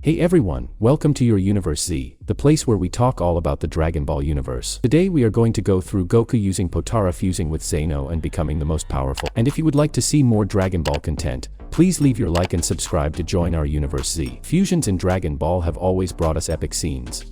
Hey everyone, welcome to your Universe Z, the place where we talk all about the Dragon Ball universe. Today we are going to go through Goku using Potara fusing with Zeno and becoming the most powerful. And if you would like to see more Dragon Ball content, please leave your like and subscribe to join our Universe Z. Fusions in Dragon Ball have always brought us epic scenes.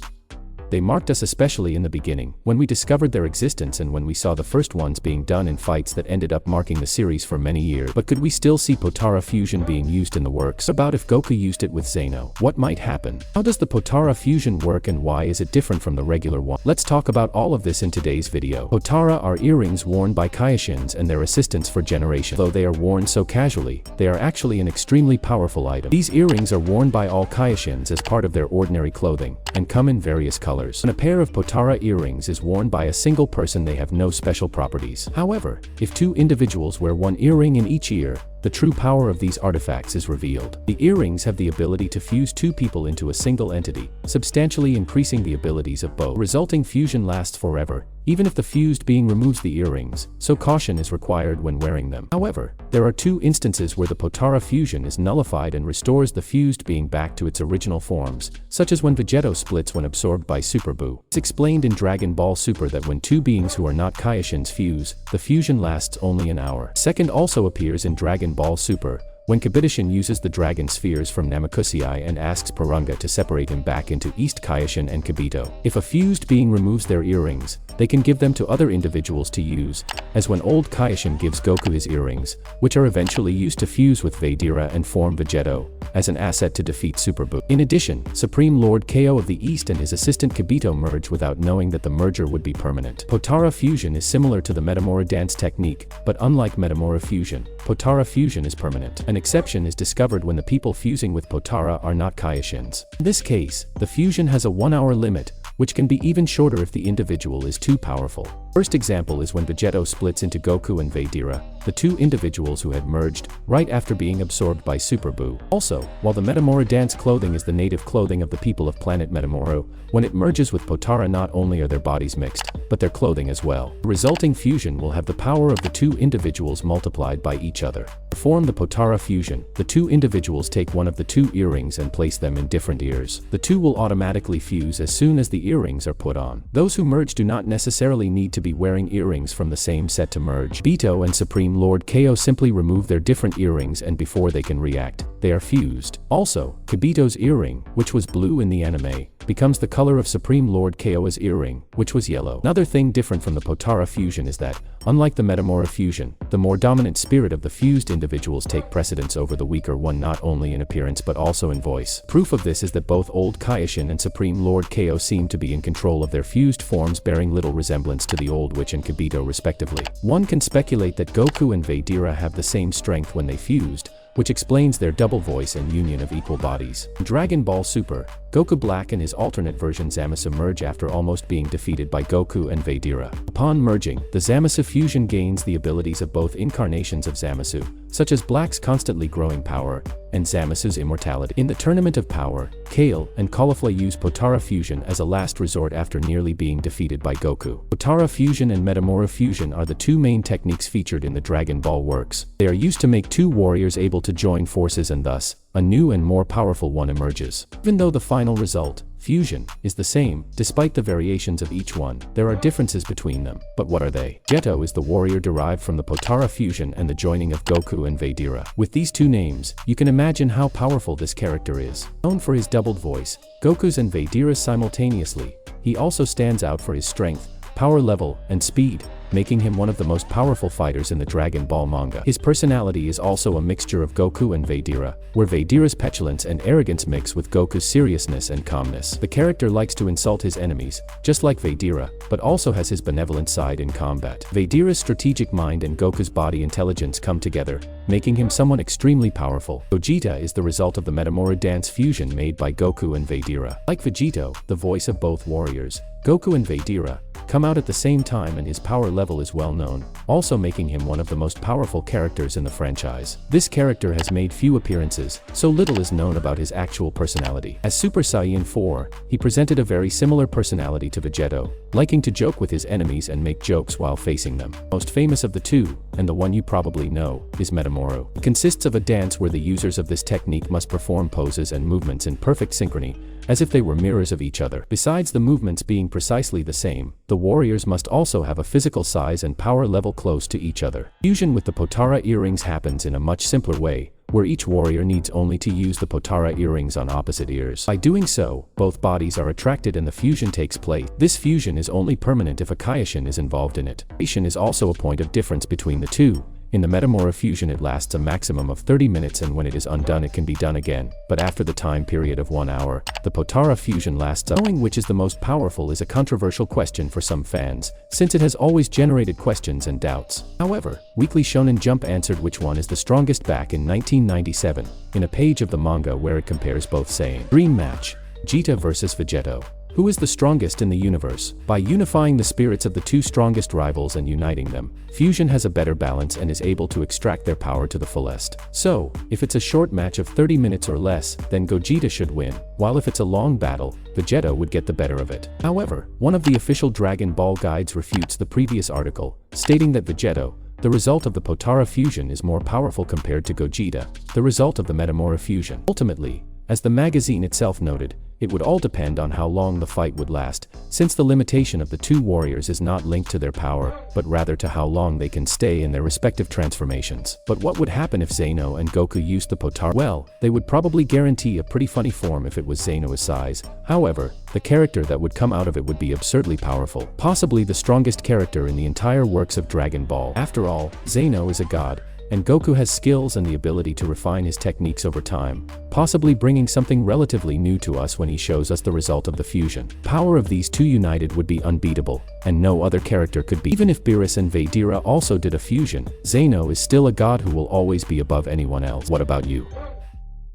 They marked us especially in the beginning, when we discovered their existence and when we saw the first ones being done in fights that ended up marking the series for many years. But could we still see Potara fusion being used in the works? About if Goku used it with Zeno, what might happen? How does the Potara fusion work and why is it different from the regular one? Let's talk about all of this in today's video. Potara are earrings worn by Kaioshins and their assistants for generations. Though they are worn so casually, they are actually an extremely powerful item. These earrings are worn by all Kaioshins as part of their ordinary clothing, and come in various colors. When a pair of Potara earrings is worn by a single person, they have no special properties. However, if two individuals wear one earring in each ear, the true power of these artifacts is revealed. The earrings have the ability to fuse two people into a single entity, substantially increasing the abilities of both. The resulting fusion lasts forever, even if the fused being removes the earrings, so caution is required when wearing them. However, there are two instances where the Potara fusion is nullified and restores the fused being back to its original forms, such as when Vegeta splits when absorbed by Super Buu. It's explained in Dragon Ball Super that when two beings who are not Kaioshins fuse, the fusion lasts only an hour. Second also appears in Dragon Ball Super, when Kabutoshi uses the dragon spheres from Namekusei and asks Porunga to separate him back into East Kaioshin and Kabuto. If a fused being removes their earrings, they can give them to other individuals to use, as when old Kaioshin gives Goku his earrings, which are eventually used to fuse with Vegeta and form Vegeto, as an asset to defeat Super Buu. In addition, Supreme Lord Ko of the East and his assistant Kabuto merge without knowing that the merger would be permanent. Potara fusion is similar to the Metamora dance technique, but unlike Metamora fusion, Potara fusion is permanent. An exception is discovered when the people fusing with Potara are not Kaioshins. In this case, the fusion has a 1-hour limit, which can be even shorter if the individual is too powerful. First example is when Vegeto splits into Goku and Vegeta, the two individuals who had merged, right after being absorbed by Super Buu. Also, while the Metamora dance clothing is the native clothing of the people of planet Metamoro, when it merges with Potara not only are their bodies mixed, but their clothing as well. The resulting fusion will have the power of the two individuals multiplied by each other. To form the Potara fusion, the two individuals take one of the two earrings and place them in different ears. The two will automatically fuse as soon as the earrings are put on. Those who merge do not necessarily need to be wearing earrings from the same set to merge. Beerus and Supreme Lord Ko simply remove their different earrings and before they can react, they are fused. Also, Kabuto's earring, which was blue in the anime, becomes the color of Supreme Lord Ko's earring, which was yellow. Another thing different from the Potara fusion is that, unlike the Metamora fusion, the more dominant spirit of the fused individuals take precedence over the weaker one not only in appearance but also in voice. Proof of this is that both old Kaioshin and Supreme Lord Ko seem to be in control of their fused forms, bearing little resemblance to the old Witch and Kabuto respectively. One can speculate that Goku and Vegeta have the same strength when they fused, which explains their double voice and union of equal bodies. In Dragon Ball Super, Goku Black and his alternate version Zamasu merge after almost being defeated by Goku and Vegeta. Upon merging, the Zamasu fusion gains the abilities of both incarnations of Zamasu, such as Black's constantly growing power, and Zamasu's immortality. In the Tournament of Power, Kale and Caulifla use Potara fusion as a last resort after nearly being defeated by Goku. Potara fusion and Metamora fusion are the two main techniques featured in the Dragon Ball works. They are used to make two warriors able to join forces and thus, a new and more powerful one emerges. Even though the final result, fusion, is the same, despite the variations of each one, there are differences between them. But what are they? Vegeto is the warrior derived from the Potara fusion and the joining of Goku and Vegeta. With these two names, you can imagine how powerful this character is. Known for his doubled voice, Goku's and Vegeta's simultaneously, he also stands out for his strength, power level, and speed, making him one of the most powerful fighters in the Dragon Ball manga. His personality is also a mixture of Goku and Vegeta, where Vegeta's petulance and arrogance mix with Goku's seriousness and calmness. The character likes to insult his enemies, just like Vegeta, but also has his benevolent side in combat. Vegeta's strategic mind and Goku's body intelligence come together, making him someone extremely powerful. Gogeta is the result of the Metamora dance fusion made by Goku and Vegeta. Like Vegeto, the voice of both warriors, Goku and Vegeta, come out at the same time, and his power level is well known, also making him one of the most powerful characters in the franchise. This character has made few appearances, so little is known about his actual personality. As Super Saiyan 4, he presented a very similar personality to Vegeta, liking to joke with his enemies and make jokes while facing them. Most famous of the two, and the one you probably know, is Metamoru. It consists of a dance where the users of this technique must perform poses and movements in perfect synchrony, as if they were mirrors of each other. Besides the movements being precisely the same, the warriors must also have a physical size and power level close to each other. Fusion with the Potara earrings happens in a much simpler way, where each warrior needs only to use the Potara earrings on opposite ears. By doing so, both bodies are attracted and the fusion takes place. This fusion is only permanent if a Kaioshin is involved in it. Kaioshin is also a point of difference between the two. In the Metamoru fusion it lasts a maximum of 30 minutes, and when it is undone it can be done again, but after the time period of 1 hour, the Potara fusion lasts up. Knowing which is the most powerful is a controversial question for some fans, since it has always generated questions and doubts. However, Weekly Shonen Jump answered which one is the strongest back in 1997, in a page of the manga where it compares both, saying, Dream Match, Vegeta vs Vegeto. Who is the strongest in the universe? By unifying the spirits of the two strongest rivals and uniting them, Fusion has a better balance and is able to extract their power to the fullest. So, if it's a short match of 30 minutes or less, then Gogeta should win, while if it's a long battle, Vegeta would get the better of it. However, one of the official Dragon Ball guides refutes the previous article, stating that Vegeto, the result of the Potara fusion, is more powerful compared to Gogeta, the result of the Metamoru fusion. Ultimately, as the magazine itself noted, it would all depend on how long the fight would last, since the limitation of the two warriors is not linked to their power, but rather to how long they can stay in their respective transformations. But what would happen if Zeno and Goku used the Potara? Well, they would probably guarantee a pretty funny form if it was Zeno's size. However, the character that would come out of it would be absurdly powerful, possibly the strongest character in the entire works of Dragon Ball. After all, Zeno is a god, and Goku has skills and the ability to refine his techniques over time, possibly bringing something relatively new to us when he shows us the result of the fusion. Power of these two united would be unbeatable, and no other character could be. Even if Beerus and Vedera also did a fusion, Zeno is still a god who will always be above anyone else. What about you?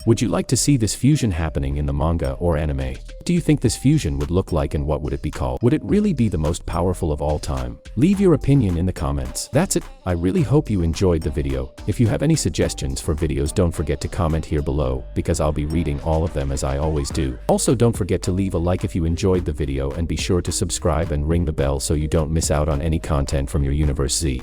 Would you like to see this fusion happening in the manga or anime? What do you think this fusion would look like, and what would it be called? Would it really be the most powerful of all time? Leave your opinion in the comments. That's it. I really hope you enjoyed the video. If you have any suggestions for videos, don't forget to comment here below, because I'll be reading all of them as I always do. Also, don't forget to leave a like if you enjoyed the video, and be sure to subscribe and ring the bell so you don't miss out on any content from your Universe Z.